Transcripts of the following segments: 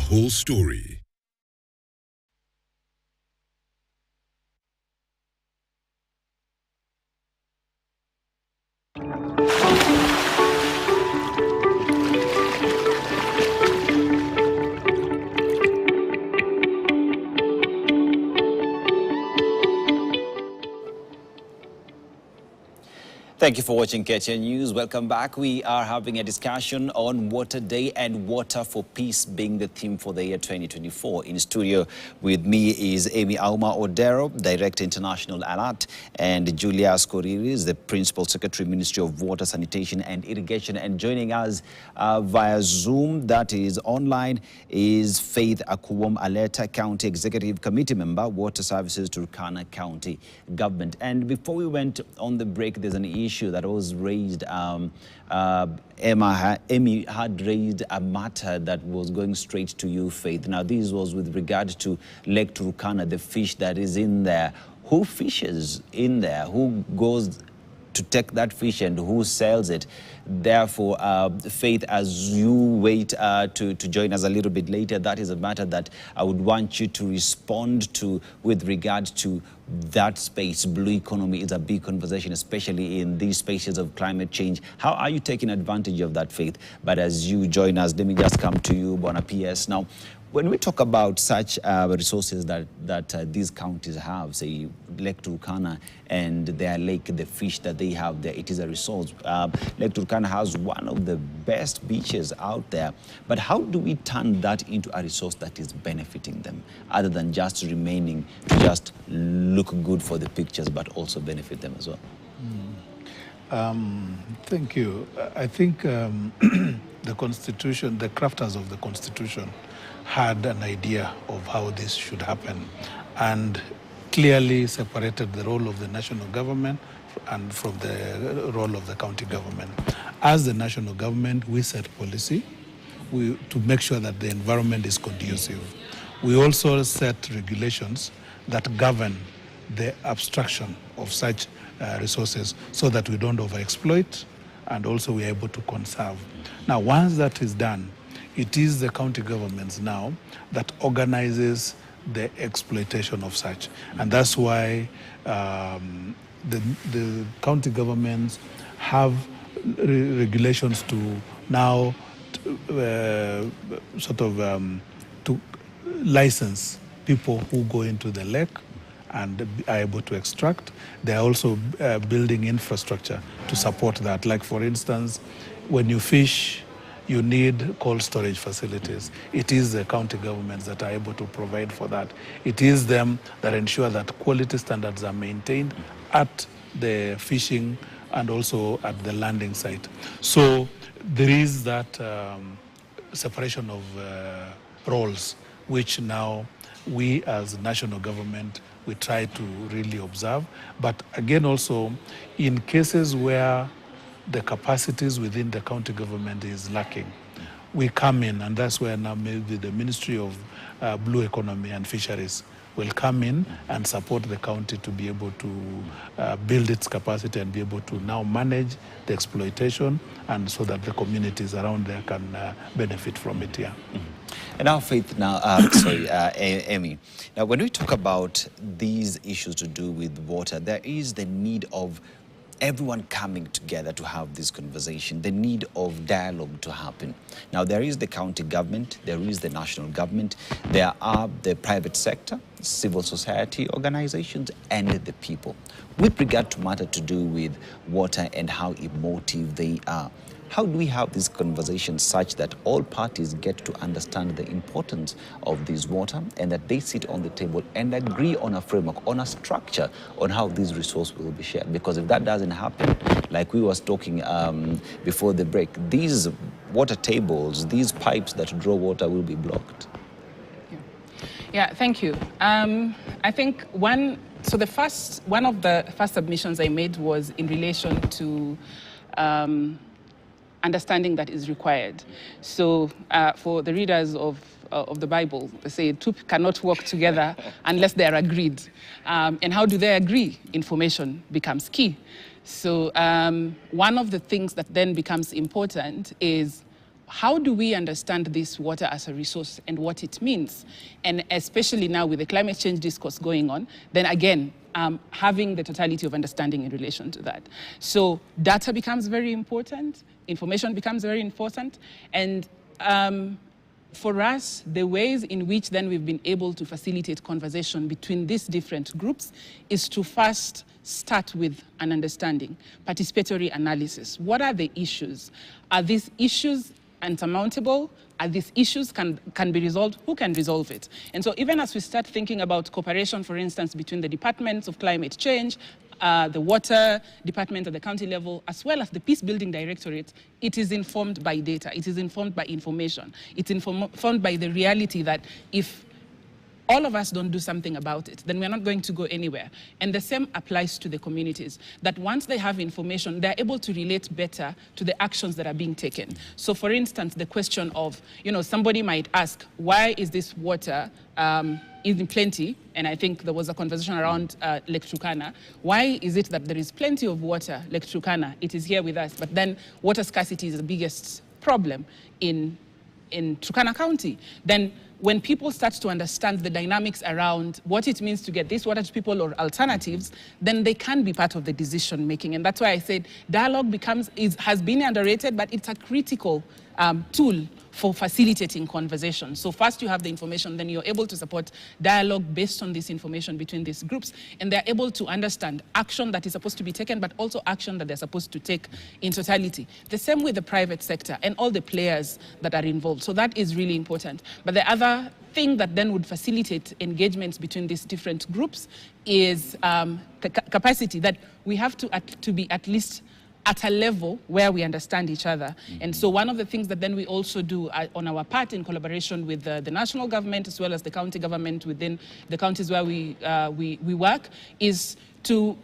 whole story. Thank you for watching KTN News. Welcome back. We are having a discussion on Water Day and Water for Peace being the theme for the year 2024. In studio with me is Amy Auma Odero, Director International Alert, and Julia Skoriri is the Principal Secretary, Ministry of Water, Sanitation and Irrigation. And joining us via Zoom, that is online, is Faith Akuwom Aleta, County Executive Committee Member, Water Services, Turkana County Government. And before we went on the break, there's an issue that was raised. Amy had raised a matter that was going straight to you, Faith. Now, this was with regard to Lake Turkana, the fish that is in there. Who fishes in there? Who goes to take that fish and who sells it? Therefore, Faith, as you wait to join us a little bit later, that is a matter that I would want you to respond to with regard to that space. Blue economy is a big conversation, especially in these spaces of climate change. How are you taking advantage of that, Faith? But as you join us, let me just come to you, Bona PS. Now, when we talk about such resources that these counties have, say Lake Turkana and their lake, the fish that they have there, it is a resource. Lake Turkana has one of the best beaches out there. But how do we turn that into a resource that is benefiting them, other than just remaining to just look good for the pictures, but also benefit them as well? Thank you. I think the Constitution, the crafters of the Constitution, had an idea of how this should happen and clearly separated the role of the national government and from the role of the county government. As the national government, we set policy to make sure that the environment is conducive. We also set regulations that govern the abstraction of such resources so that we don't overexploit and also we're able to conserve. Now, once that is done, it is the county governments now that organizes the exploitation of such. And that's why the county governments have regulations to now to license people who go into the lake and are able to extract. They're also building infrastructure to support that. Like, for instance, when you fish, you need cold storage facilities. It is the county governments that are able to provide for that. It is them that ensure that quality standards are maintained at the fishing and also at the landing site. So there is that separation of roles, which now we as national government, we try to really observe. But again, also in cases where the capacities within the county government is lacking, we come in, and that's where now maybe the Ministry of Blue Economy and Fisheries will come in and support the county to be able to build its capacity and be able to now manage the exploitation, and so that the communities around there can benefit from it. Yeah. And now, Faith, now, Amy, now when we talk about these issues to do with water, there is the need of everyone coming together to have this conversation, the need of dialogue to happen. Now, there is the county government, there is the national government, there are the private sector, civil society organizations, and the people. With regard to matter to do with water and how emotive they are, how do we have this conversation such that all parties get to understand the importance of this water and that they sit on the table and agree on a framework, on a structure, on how this resource will be shared? Because if that doesn't happen, like we was talking before the break, these water tables, these pipes that draw water will be blocked. Yeah, thank you. I think one of the first submissions I made was in relation to understanding that is required. So for the readers of the Bible, they say two cannot walk together unless they are agreed. And how do they agree? Information becomes key. So one of the things that then becomes important is, how do we understand this water as a resource and what it means? And especially now with the climate change discourse going on, then again, having the totality of understanding in relation to that. So data becomes very important, information becomes very important, and for us, the ways in which then we've been able to facilitate conversation between these different groups is to first start with an understanding, participatory analysis. What are the issues? Are these issues insurmountable? Are these issues can be resolved? Who can resolve it? And so even as we start thinking about cooperation, for instance, between the departments of climate change, the water department at the county level, as well as the peace building directorate, it is informed by data, it is informed by information, it's informed by the reality that if all of us don't do something about it, then we're not going to go anywhere. And the same applies to the communities, that once they have information, they're able to relate better to the actions that are being taken. So for instance, the question of, somebody might ask, why is this water in plenty? And I think there was a conversation around Lake Turana. Why is it that there is plenty of water, Lake Turana? It is here with us, but then water scarcity is the biggest problem in Turkana County. Then when people start to understand the dynamics around what it means to get this water to people or alternatives, then they can be part of the decision making. And that's why I said dialogue has been underrated, but it's a critical tool for facilitating conversation. So first you have the information, then you're able to support dialogue based on this information between these groups, and they're able to understand action that is supposed to be taken, but also action that they're supposed to take in totality. The same with the private sector and all the players that are involved. So that is really important. But the other thing that then would facilitate engagements between these different groups is capacity, that we have to be at least at a level where we understand each other. And so one of the things that then we also do on our part in collaboration with the national government as well as the county government within the counties where we work is to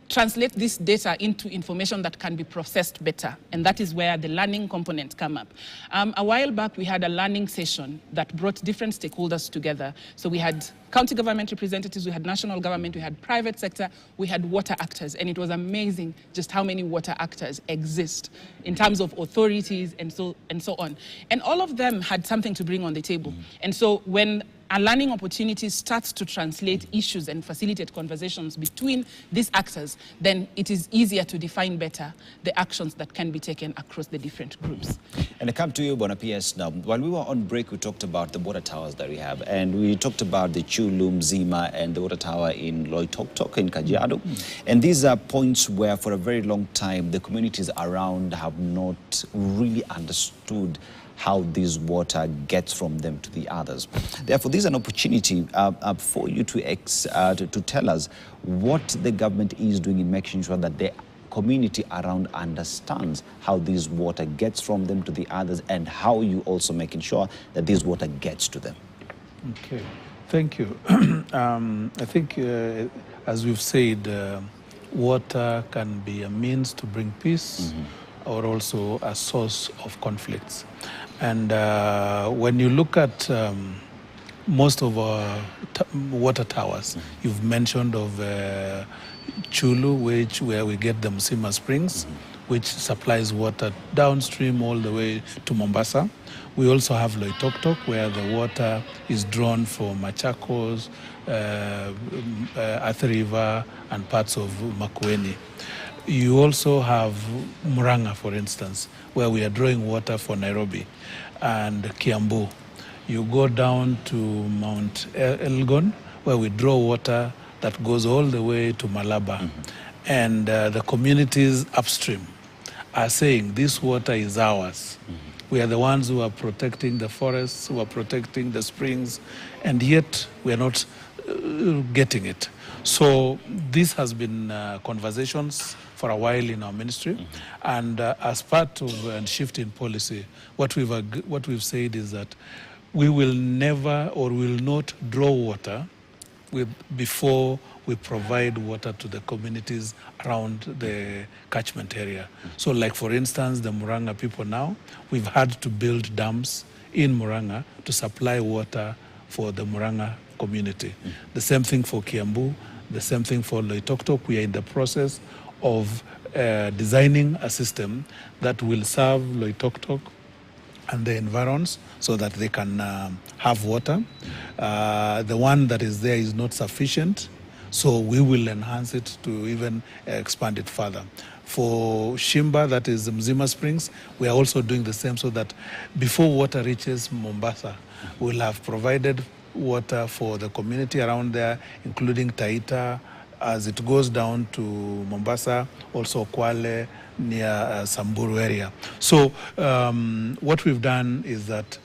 translate this data into information that can be processed better. And that is where the learning component come up. A while back, we had a learning session that brought different stakeholders together. So we had county government representatives, we had national government, we had private sector, we had water actors. And it was amazing just how many water actors exist in terms of authorities and so on. And all of them had something to bring on the table. And so when a learning opportunity starts to translate issues and facilitate conversations between these actors, then it is easier to define better the actions that can be taken across the different groups. And I come to you, Bona PS, now. While we were on break, we talked about the water towers that we have, and we talked about the Chulum, Zima, and the water tower in Loitoktok in Kajiado. And these are points where for a very long time, the communities around have not really understood how this water gets from them to the others. Therefore, this is an opportunity for you to tell us what the government is doing in making sure that the community around understands how this water gets from them to the others, and how you also making sure that this water gets to them. Okay, thank you. I think, as we've said, water can be a means to bring peace or also a source of conflicts. And when you look at most of our water towers, you've mentioned of Chulu, where we get the Msima Springs, which supplies water downstream all the way to Mombasa. We also have Loitoktok, where the water is drawn from Machakos, Athi River, and parts of Makueni. You also have Murang'a, for instance, where we are drawing water for Nairobi, and Kiambu. You go down to Mount Elgon, where we draw water that goes all the way to Malaba. And the communities upstream are saying this water is ours. We are the ones who are protecting the forests, who are protecting the springs, and yet we are not getting it. So this has been conversations for a while in our ministry, and as part of a shift in policy, what we've said is that we will never or will not draw water before we provide water to the communities around the catchment area. So like, for instance, the Murang'a people now, we've had to build dams in Murang'a to supply water for the Murang'a community. The same thing for Kiambu, the same thing for Loitoktok. We are in the process of designing a system that will serve Loitoktok and the environs so that they can have water. The one that is there is not sufficient, so we will enhance it to even expand it further. For Shimba, that is Mzima Springs, we are also doing the same so that before water reaches Mombasa, we'll have provided water for the community around there, including Taita, as it goes down to Mombasa, also Kwale, near Samburu area. So what we've done is that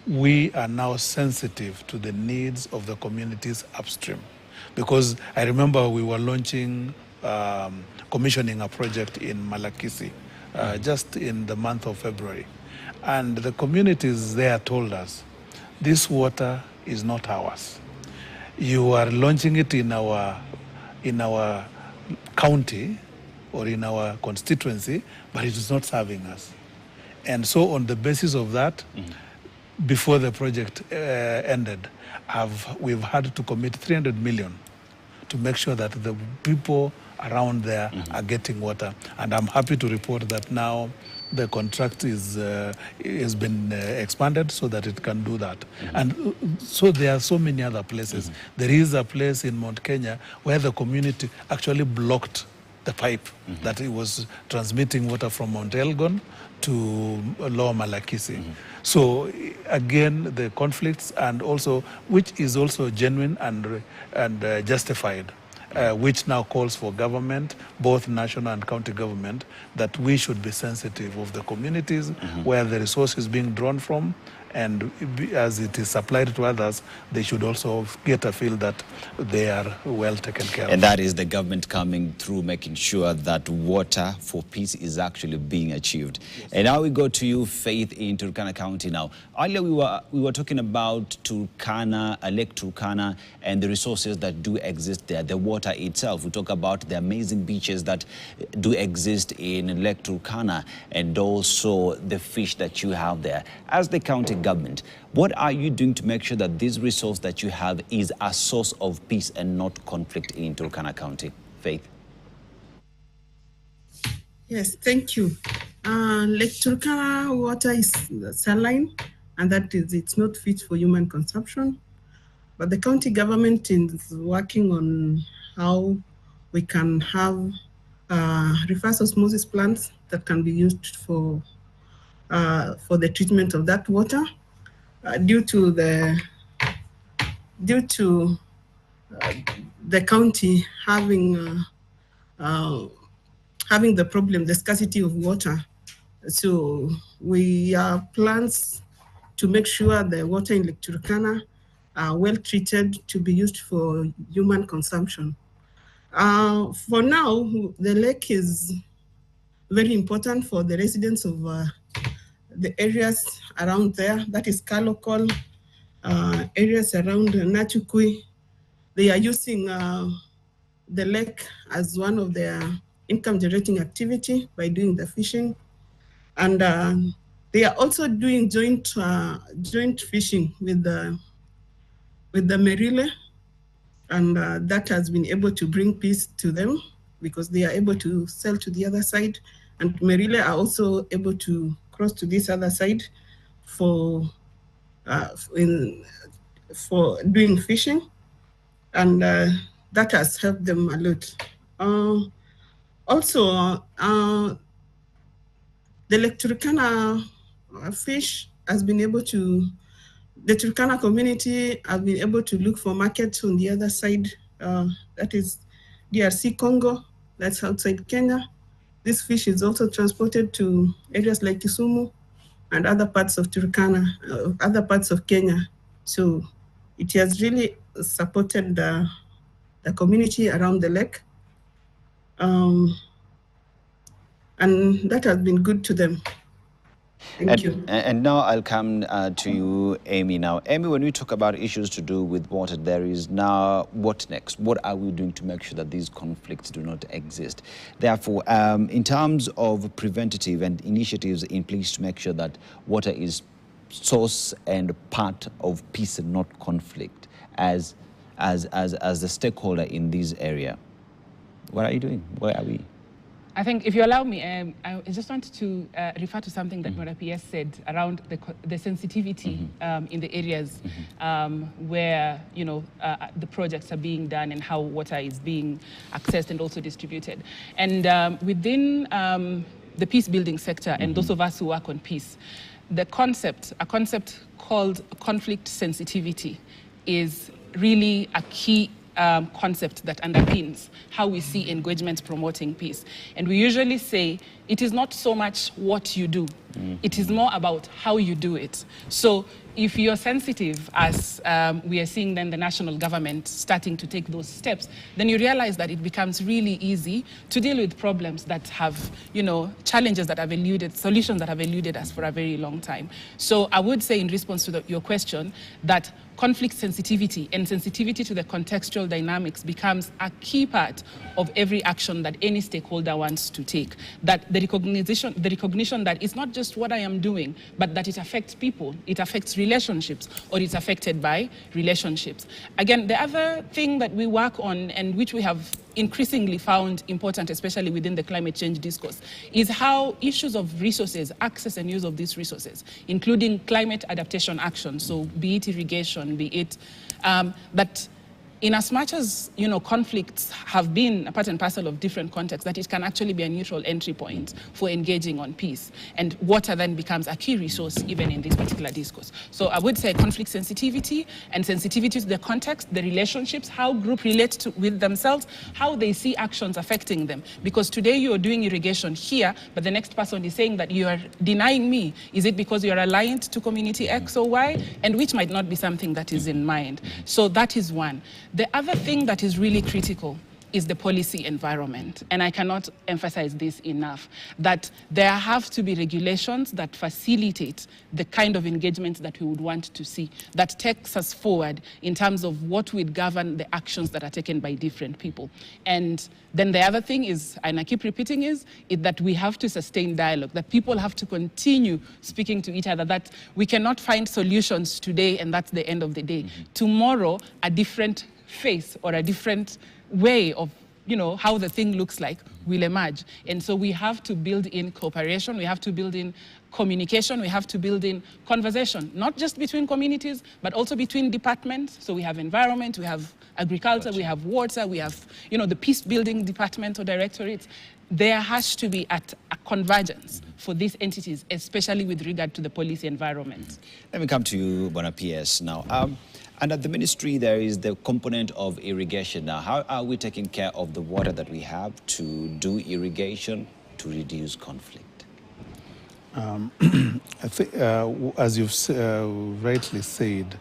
we are now sensitive to the needs of the communities upstream. Because I remember we were launching, commissioning a project in Malakisi just in the month of February. And the communities there told us, this water is not ours. You are launching it in our county or in our constituency, but it is not serving us. And so on the basis of that, before the project ended, we've had to commit 300 million to make sure that the people around there are getting water. And I'm happy to report that now the contract has been expanded so that it can do that. And so there are so many other places. There is a place in Mount Kenya where the community actually blocked the pipe that it was transmitting water from Mount Elgon to Lower Malakisi. So again, the conflicts, and also, which is also genuine and justified, which now calls for government, both national and county government, that we should be sensitive of the communities where the resource is being drawn from, and as it is supplied to others, they should also get a feel that they are well taken care of. And that is the government coming through, making sure that water for peace is actually being achieved. Yes. And now we go to you, Faith, in Turkana County now. Earlier we were talking about Turkana, Lake Turkana, and the resources that do exist there, the water itself. We talk about the amazing beaches that do exist in Lake Turkana, and also the fish that you have there. As the county government, what are you doing to make sure that this resource that you have is a source of peace and not conflict in Turkana County? Faith. Yes, thank you. Lake Turkana water is saline, and that is, it's not fit for human consumption. But the county government is working on how we can have reverse osmosis plants that can be used for the treatment of that water, due to the county having the problem, the scarcity of water. So we have plans to make sure the water in Lake Turkana are well treated to be used for human consumption. For now, the lake is very important for the residents of the areas around there, that is Kalokol, areas around Nachukui. They are using the lake as one of their income generating activity by doing the fishing. And they are also doing joint fishing with the Merile, and that has been able to bring peace to them because they are able to sell to the other side, and Merile are also able to cross to this other side for doing fishing, and that has helped them a lot. Also, the Lake Turkana fish has been able to, the Turkana community have been able to look for markets on the other side, that is DRC Congo, that's outside Kenya. This fish is also transported to areas like Kisumu and other parts of Turkana, other parts of Kenya. So it has really supported the community around the lake. And that has been good to them. Thank you. And now I'll come to you, Amy. Now, Amy, when we talk about issues to do with water, there is now what next? What are we doing to make sure that these conflicts do not exist? Therefore, in terms of preventative and initiatives in place to make sure that water is source and part of peace and not conflict, as the stakeholder in this area, what are you doing? Where are we? I think, if you allow me, I just wanted to refer to something that Mora PS said around the sensitivity in the areas where, you know, the projects are being done and how water is being accessed and also distributed. And within the peace building sector and those of us who work on peace, a concept called conflict sensitivity is really a key concept that underpins how we see engagement promoting peace. And we usually say it is not so much what you do, it is more about how you do it. So if you're sensitive, as we are seeing then the national government starting to take those steps, then you realize that it becomes really easy to deal with problems that have, you know, challenges that have eluded, solutions that have eluded us for a very long time. So I would say, in response to your question, that conflict sensitivity and sensitivity to the contextual dynamics becomes a key part of every action that any stakeholder wants to take. That the recognition that it's not just what I am doing, but that it affects people, it affects relationships, or it's affected by relationships. Again, the other thing that we work on, and which we have increasingly found important, especially within the climate change discourse, is how issues of resources, access and use of these resources, including climate adaptation action, so be it irrigation, be it that in as much as, you know, conflicts have been a part and parcel of different contexts, that it can actually be a neutral entry point for engaging on peace. And water then becomes a key resource even in this particular discourse. So I would say conflict sensitivity and sensitivity to the context, the relationships, how groups relate with themselves, how they see actions affecting them. Because today you are doing irrigation here, but the next person is saying that you are denying me. Is it because you are aligned to community X or Y? And which might not be something that is in mind. So that is one. The other thing that is really critical is the policy environment. And I cannot emphasize this enough, that there have to be regulations that facilitate the kind of engagement that we would want to see, that takes us forward in terms of what would govern the actions that are taken by different people. And then the other thing is, and I keep repeating, is that we have to sustain dialogue, that people have to continue speaking to each other, that we cannot find solutions today and that's the end of the day. Tomorrow, a different face or a different way of, you know, how the thing looks like will emerge. And so we have to build in cooperation, we have to build in communication, we have to build in conversation, not just between communities, but also between departments. So we have environment, we have agriculture, we have water, we have, you know, the peace building department or directorates. There has to be a convergence for these entities, especially with regard to the policy environment. Let me come to you, Bona PS, now. And at the ministry, there is the component of irrigation. Now, how are we taking care of the water that we have to do irrigation to reduce conflict? I think, as you've rightly said,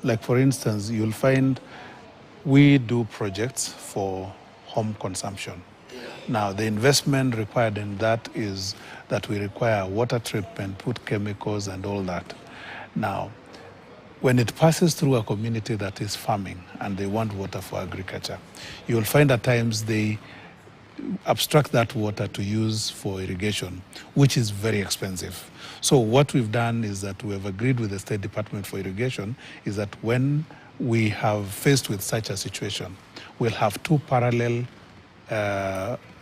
like for instance, you'll find we do projects for home consumption. Now, the investment required in that is that we require water treatment, put chemicals and all that. Now, when it passes through a community that is farming and they want water for agriculture, you'll find at times they abstract that water to use for irrigation, which is very expensive. So what we've done is that we have agreed with the State Department for Irrigation is that when we have faced with such a situation, we'll have two parallel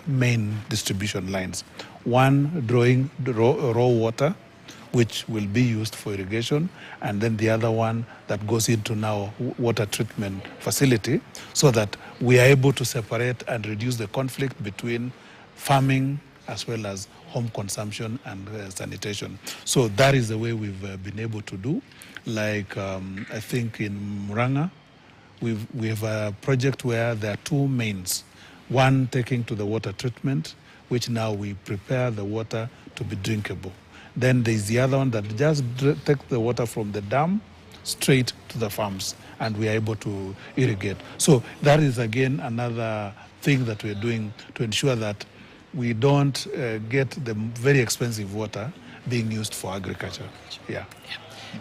main distribution lines. One drawing raw water, which will be used for irrigation, and then the other one that goes into now water treatment facility, so that we are able to separate and reduce the conflict between farming as well as home consumption and sanitation. So that is the way we've been able to do. Like I think in Muranga, we have a project where there are two mains, one taking to the water treatment, which now we prepare the water to be drinkable. Then there's the other one that just takes the water from the dam straight to the farms, and we are able to irrigate. So that is again another thing that we're doing to ensure that we don't get the very expensive water being used for agriculture. Yeah.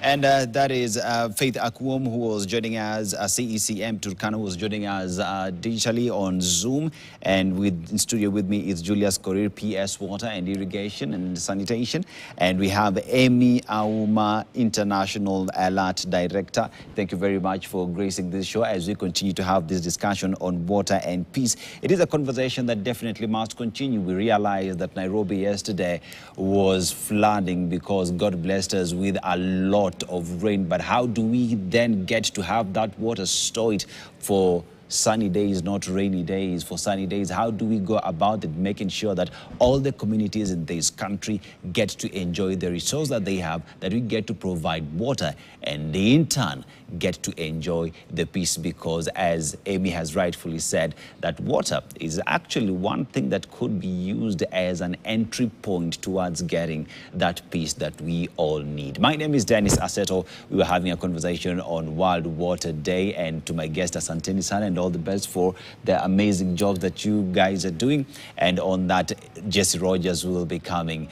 And that is Faith Akwom, who was joining us, CECM Turkana, who was joining us digitally on Zoom. And in studio with me is Julius Korir, PS Water and Irrigation and Sanitation. And we have Amy Auma, International Alert Director. Thank you very much for gracing this show as we continue to have this discussion on water and peace. It is a conversation that definitely must continue. We realized that Nairobi yesterday was flooding because God blessed us with a lot of rain. But how do we then get to have that water stored for sunny days, not rainy days? For sunny days, how do we go about it, making sure that all the communities in this country get to enjoy the resource that they have, that we get to provide water, and they in turn get to enjoy the peace? Because as Amy has rightfully said, that water is actually one thing that could be used as an entry point towards getting that peace that we all need. My name is Dennis Aseto. We were having a conversation on World Water Day, and to my guest, Asanteni Sana, and all the best for the amazing job that you guys are doing. And on that, Jesse Rogers will be coming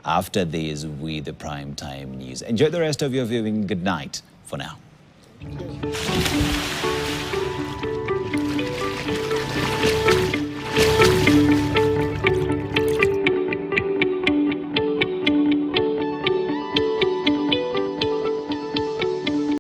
after this with the prime time news. Enjoy the rest of your viewing. Good night for now.